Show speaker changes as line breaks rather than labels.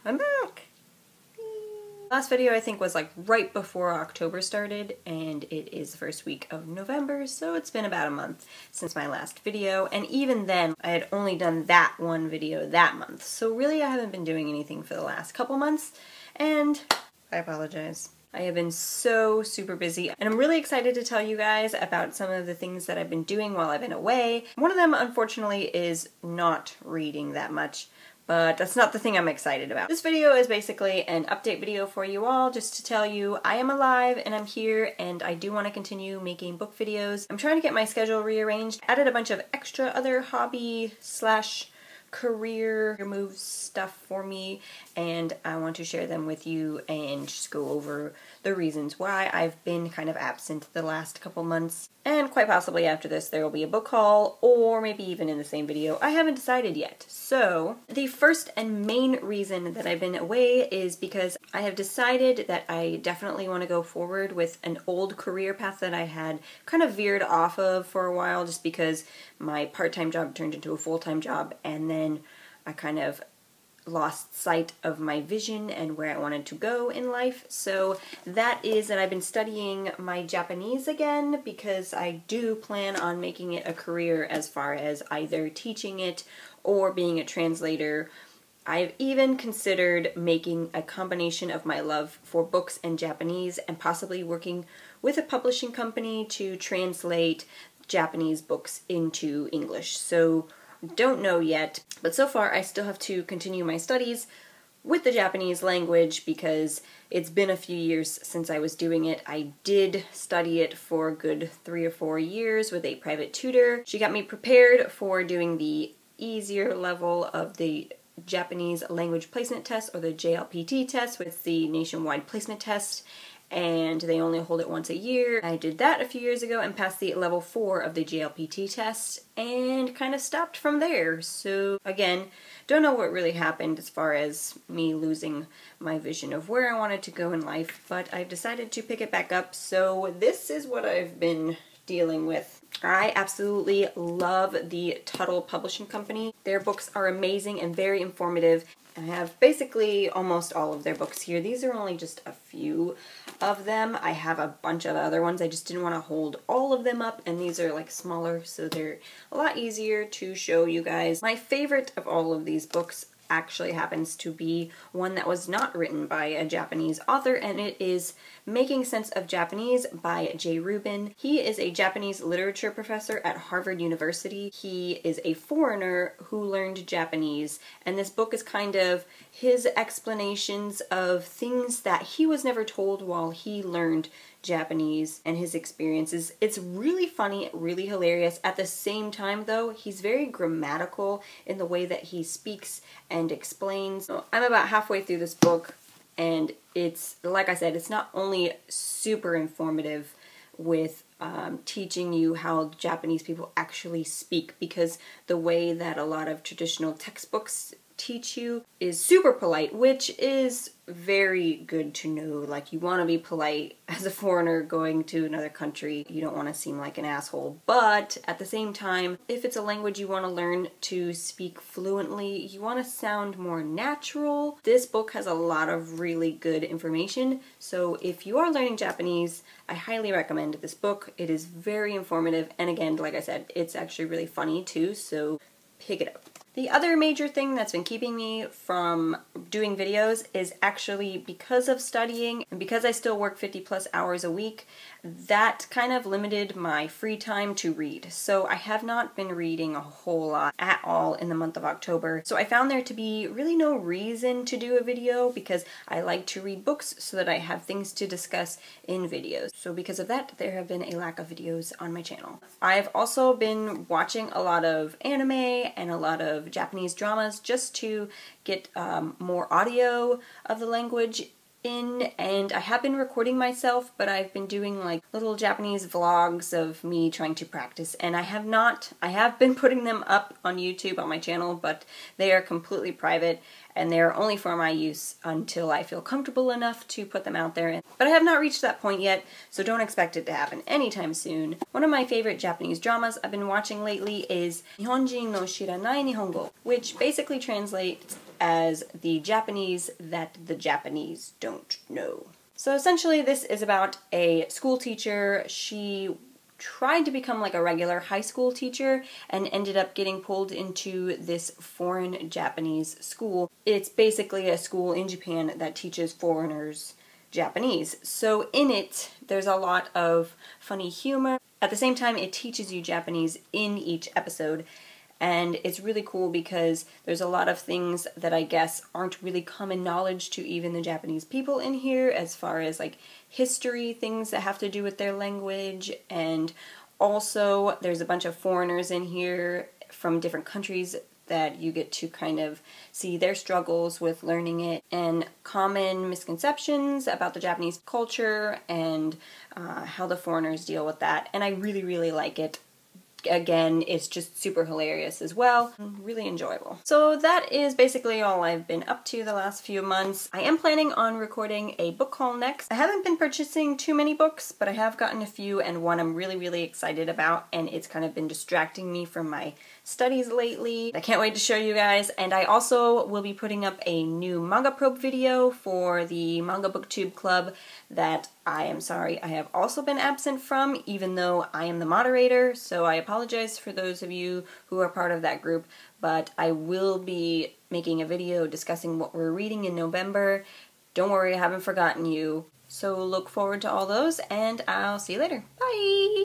I'm back! Last video I think was like right before October started, and it is the first week of November, so it's been about a month since my last video, and even then I had only done that one video that month, so really I haven't been doing anything for the last couple months, and I apologize. I have been so super busy, and I'm really excited to tell you guys about some of the things that I've been doing while I've been away. One of them, unfortunately, is not reading that much, but that's not the thing I'm excited about. This video is basically an update video for you all, just to tell you I am alive and I'm here, and I do want to continue making book videos. I'm trying to get my schedule rearranged, added a bunch of extra other hobby slash career moves stuff for me, and I want to share them with you and just go over the reasons why I've been kind of absent the last couple months. And quite possibly after this there will be a book haul, or maybe even in the same video. I haven't decided yet. So the first and main reason that I've been away is because I have decided that I definitely want to go forward with an old career path that I had kind of veered off of for a while, just because my part-time job turned into a full-time job, and then I kind of lost sight of my vision and where I wanted to go in life. So that is that I've been studying my Japanese again, because I do plan on making it a career as far as either teaching it or being a translator. I've even considered making a combination of my love for books and Japanese, and possibly working with a publishing company to translate Japanese books into English. So don't know yet, but so far I still have to continue my studies with the Japanese language because it's been a few years since I was doing it. I did study it for a good 3 or 4 years with a private tutor. She got me prepared for doing the easier level of the Japanese language placement test, or the JLPT test, with the nationwide placement test, and they only hold it once a year. I did that a few years ago and passed the level 4 of the JLPT test and kind of stopped from there. So again, don't know what really happened as far as me losing my vision of where I wanted to go in life, but I've decided to pick it back up, so this is what I've been dealing with. I absolutely love the Tuttle Publishing Company. Their books are amazing and very informative. I have basically almost all of their books here. These are only just a few of them. I have a bunch of other ones. I just didn't want to hold all of them up, and these are like smaller, so they're a lot easier to show you guys. My favorite of all of these books actually happens to be one that was not written by a Japanese author, and it is Making Sense of Japanese by Jay Rubin. He is a Japanese literature professor at Harvard University. He is a foreigner who learned Japanese, and this book is kind of his explanations of things that he was never told while he learned Japanese and his experiences. It's really funny, really hilarious. At the same time though, he's very grammatical in the way that he speaks and explains. So I'm about halfway through this book, and it's, like I said, it's not only super informative with teaching you how Japanese people actually speak, because the way that a lot of traditional textbooks teach you is super polite, which is very good to know. Like, you want to be polite as a foreigner going to another country. You don't want to seem like an asshole, but at the same time, if it's a language you want to learn to speak fluently, you want to sound more natural. This book has a lot of really good information, so if you are learning Japanese, I highly recommend this book. It is very informative, and again, like I said, it's actually really funny too, so pick it up. The other major thing that's been keeping me from doing videos is actually because of studying, and because I still work 50+ hours a week, that kind of limited my free time to read. So I have not been reading a whole lot at all in the month of October. So I found there to be really no reason to do a video, because I like to read books so that I have things to discuss in videos. So because of that, there have been a lack of videos on my channel. I've also been watching a lot of anime and a lot of Japanese dramas just to get more audio of the language in, and I have been recording myself, but I've been doing like little Japanese vlogs of me trying to practice, and I have been putting them up on YouTube on my channel, but they are completely private, and they are only for my use until I feel comfortable enough to put them out there. But I have not reached that point yet, so don't expect it to happen anytime soon. One of my favorite Japanese dramas I've been watching lately is Nihonjin no Shiranai Nihongo, which basically translates as The Japanese That the Japanese Don't Know. So essentially this is about a school teacher. She tried to become like a regular high school teacher and ended up getting pulled into this foreign Japanese school. It's basically a school in Japan that teaches foreigners Japanese. So in it, there's a lot of funny humor. At the same time, it teaches you Japanese in each episode. And it's really cool because there's a lot of things that I guess aren't really common knowledge to even the Japanese people in here, as far as like history, things that have to do with their language, and also there's a bunch of foreigners in here from different countries that you get to kind of see their struggles with learning it, and common misconceptions about the Japanese culture and how the foreigners deal with that. And I really, really like it. Again, it's just super hilarious as well. Really enjoyable. So that is basically all I've been up to the last few months. I am planning on recording a book haul next. I haven't been purchasing too many books, but I have gotten a few, and one I'm really, really excited about, and it's kind of been distracting me from my studies lately. I can't wait to show you guys, and I also will be putting up a new Manga Probe video for the Manga Booktube Club that I am sorry I have also been absent from, even though I am the moderator, so I apologize for those of you who are part of that group, but I will be making a video discussing what we're reading in November. Don't worry, I haven't forgotten you. So look forward to all those, and I'll see you later. Bye!